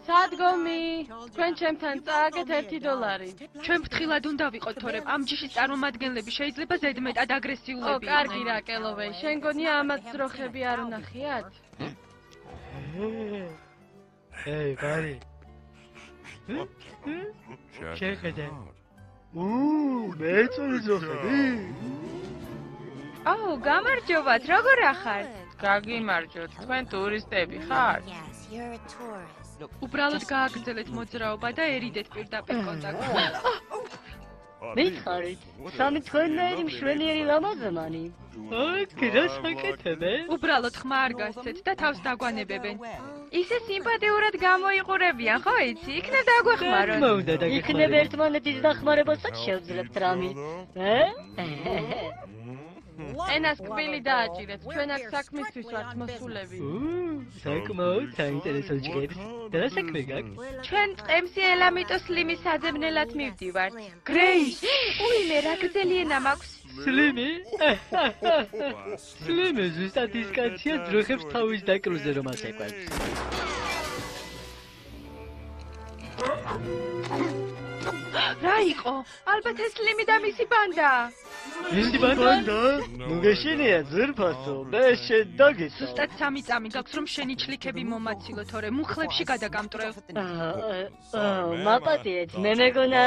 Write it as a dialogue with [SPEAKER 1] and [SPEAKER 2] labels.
[SPEAKER 1] სადგომი, თქვენ ჩემთან წააგეთ $1.
[SPEAKER 2] ჩვენ ფრთხილად უნდა ვიყოთ, თორემ ამ ჯიშის წარმომადგენლები შეიძლება ზედმეტად აგრესიულები
[SPEAKER 1] იყვნენ. კარგი რაკელოვე, შენ გონია ამათ ძროხები არ უნახიათ?
[SPEAKER 3] ბარი. შეხედე. მეწვი ძროხები.
[SPEAKER 4] აუ, გამარჯობათ, როგორ ახართ?
[SPEAKER 5] გაგიმარჯოთ, თქვენ ტურისტები ხართ?
[SPEAKER 2] უბრალოდ გააგრძელეთ მოძრაობა და ერიდეთ პირდაპირ კონტაქტს.
[SPEAKER 6] მითხარით, სამი თქვენნაირი მშვენიერი ლამაზმანი.
[SPEAKER 3] გრას აკეთებე?
[SPEAKER 2] უბრალოდ ხმა არ გასცეთ და თავს დაგვანებებენ.
[SPEAKER 4] ისე სიმპათიურად გამოიყურებიან, ხო იცი? იქნებ დაგვეხმაროთ.
[SPEAKER 6] იქნებ ერთმანეთის დახმარებასაც შევძლებთ რამი.
[SPEAKER 1] ენას კბილი დააჭირეთ, ჩვენ აქ საქმისთვის ვართ მოსულები.
[SPEAKER 3] საკმაოდ საინტერესო ჯგერს. და რა საქმე გაქვს?
[SPEAKER 4] ჩვენ წყემსი ელამიტოს ლიმის საძებნელად მივდივართ. გრეის, უიმე რა გრძელieნა მაქვს.
[SPEAKER 3] სლიმი? სლიმი ზუსტად ის კაცია ძროხებს თავის დაკრუზე რომ ასეკვებს.
[SPEAKER 4] რა იყო? ალბათ ეს ლიმი და მისი ბანდა.
[SPEAKER 3] მისი ბანდა? ნუ გეშინია ძირფასო, მე შენ დაგეცა.
[SPEAKER 2] ზუსტად 3 წამი გაქვს რომ შენი ჩლიქები მომაცილო, თორე მუხლებში გადაგამტრევ.
[SPEAKER 6] მაპატიეთ, მე მეგონა